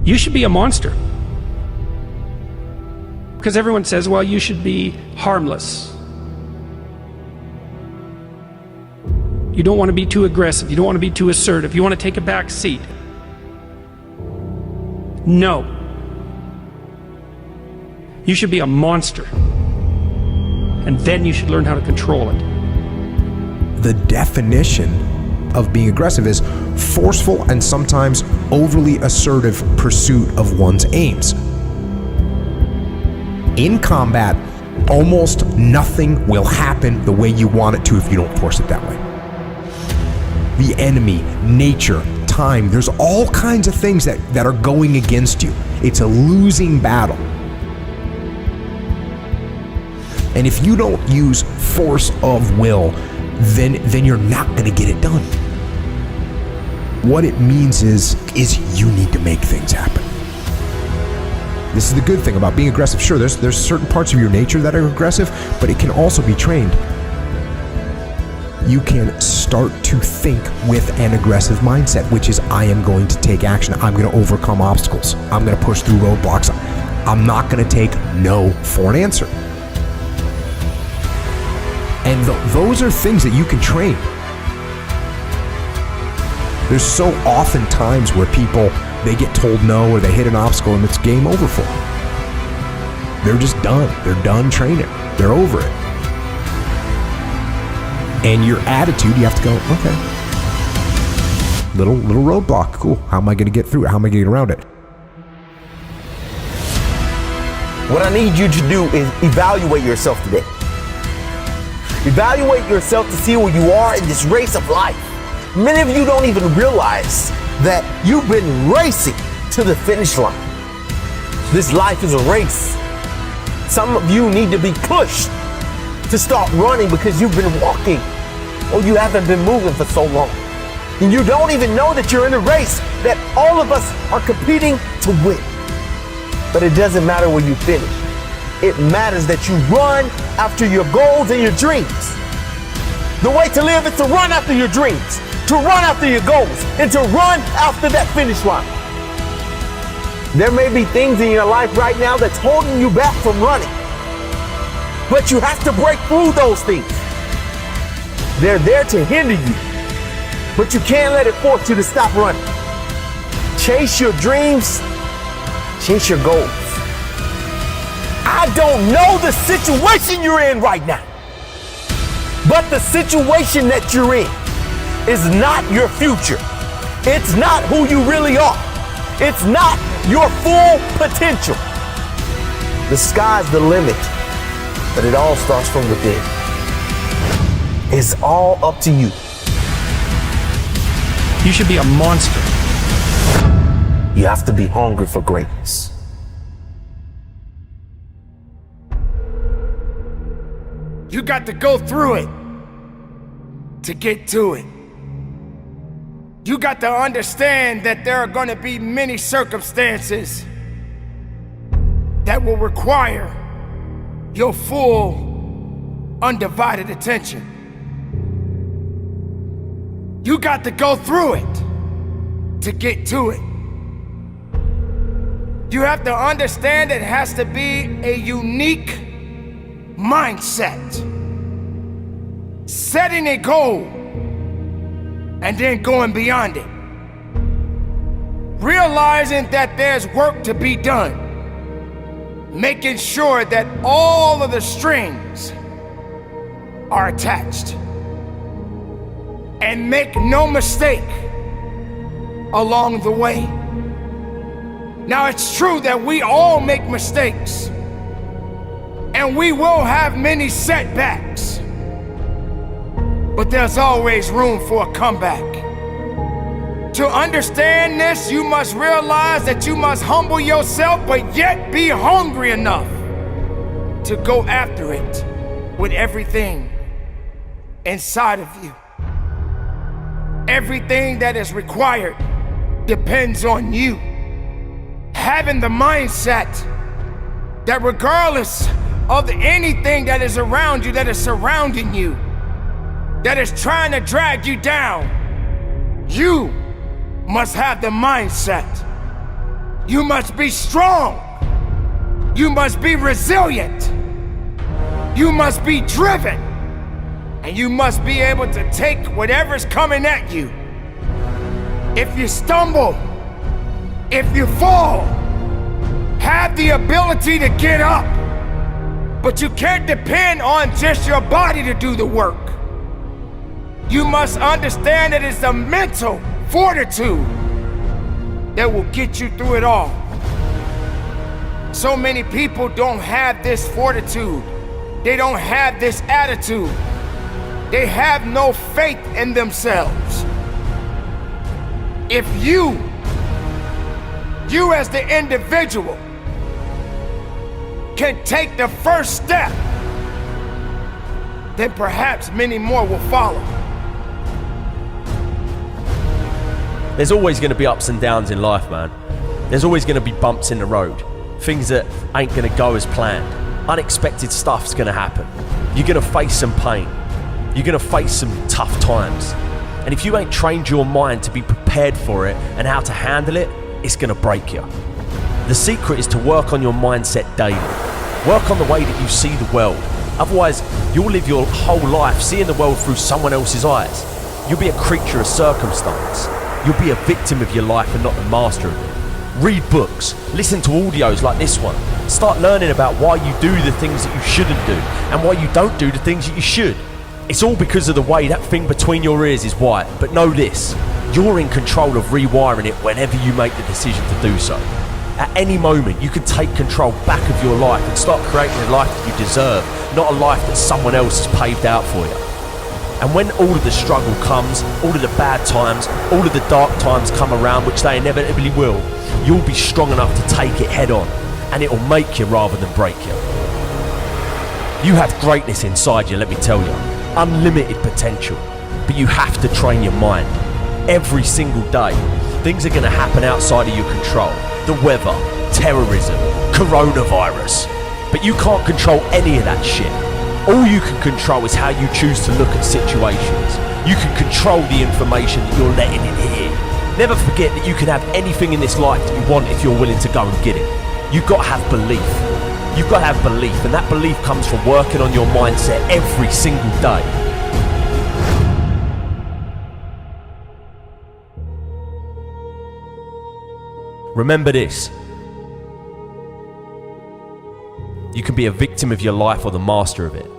You should be a monster. Because everyone says, well, you should be harmless. You don't want to be too aggressive. You don't want to be too assertive. You want to take a back seat. No. You should be a monster. And then you should learn how to control it. The definition of being aggressive is forceful and sometimes overly assertive pursuit of one's aims. In combat, almost nothing will happen the way you want it to if you don't force it that way. The enemy, nature, time, there's all kinds of things that are going against you. It's a losing battle. And if you don't use force of will, then you're not going to get it done. What it means is you need to make things happen. This is the good thing about being aggressive. Sure, there's certain parts of your nature that are aggressive, but it can also be trained. You can start to think with an aggressive mindset, which is I am going to take action. I'm going to overcome obstacles. I'm going to push through roadblocks. I'm not going to take no for an answer. And those are things that you can train. There's so often times where people, they get told no or they hit an obstacle and it's game over for them. They're just done. They're done training. They're over it. And your attitude, you have to go, okay. Little roadblock, cool. How am I going to get through it? How am I going to get around it? What I need you to do is evaluate yourself today. Evaluate yourself to see where you are in this race of life. Many of you don't even realize that you've been racing to the finish line. This life is a race. Some of you need to be pushed to start running because you've been walking or you haven't been moving for so long. And you don't even know that you're in a race that all of us are competing to win. But it doesn't matter where you finish. It matters that you run after your goals and your dreams. The way to live is to run after your dreams, to run after your goals, and to run after that finish line. There may be things in your life right now that's holding you back from running, but you have to break through those things. They're there to hinder you, but you can't let it force you to stop running. Chase your dreams, chase your goals. I don't know the situation you're in right now, but the situation that you're in is not your future. It's not who you really are. It's not your full potential. The sky's the limit, but it all starts from within. It's all up to you. You should be a monster. You have to be hungry for greatness. You got to go through it to get to it. You got to understand that there are going to be many circumstances that will require your full, undivided attention. You got to go through it to get to it. You have to understand it has to be a unique mindset. Setting a goal and then going beyond it. Realizing that there's work to be done. Making sure that all of the strings are attached. And make no mistake along the way. Now it's true that we all make mistakes. And we will have many setbacks. But there's always room for a comeback. To understand this, you must realize that you must humble yourself, but yet be hungry enough to go after it with everything inside of you. Everything that is required depends on you. Having the mindset that regardless of anything that is around you, that is surrounding you, that is trying to drag you down, you must have the mindset You must be strong. You must be resilient. You must be driven. And you must be able to take whatever's coming at you. If you stumble, if you fall, have the ability to get up. But you can't depend on just your body to do the work. You must understand that it's a mental fortitude that will get you through it all. So many people don't have this fortitude. They don't have this attitude. They have no faith in themselves. If you as the individual can take the first step, then perhaps many more will follow. There's always going to be ups and downs in life, man. There's always going to be bumps in the road. Things that ain't going to go as planned. Unexpected stuff's going to happen. You're going to face some pain. You're going to face some tough times. And if you ain't trained your mind to be prepared for it and how to handle it, it's going to break you. The secret is to work on your mindset daily. Work on the way that you see the world. Otherwise, you'll live your whole life seeing the world through someone else's eyes. You'll be a creature of circumstance. You'll be a victim of your life and not the master of it. Read books, listen to audios like this one. Start learning about why you do the things that you shouldn't do and why you don't do the things that you should. It's all because of the way that thing between your ears is wired. But know this, you're in control of rewiring it whenever you make the decision to do so. At any moment, you can take control back of your life and start creating a life that you deserve, not a life that someone else has paved out for you. And when all of the struggle comes, all of the bad times, all of the dark times come around, which they inevitably will, you'll be strong enough to take it head on, and it'll make you rather than break you. You have greatness inside you, let me tell you. Unlimited potential. But you have to train your mind. Every single day, things are going to happen outside of your control. The weather, terrorism, coronavirus. But you can't control any of that shit. All you can control is how you choose to look at situations. You can control the information that you're letting in here. Never forget that you can have anything in this life that you want if you're willing to go and get it. You've got to have belief. You've got to have belief, and that belief comes from working on your mindset every single day. Remember this. You can be a victim of your life or the master of it.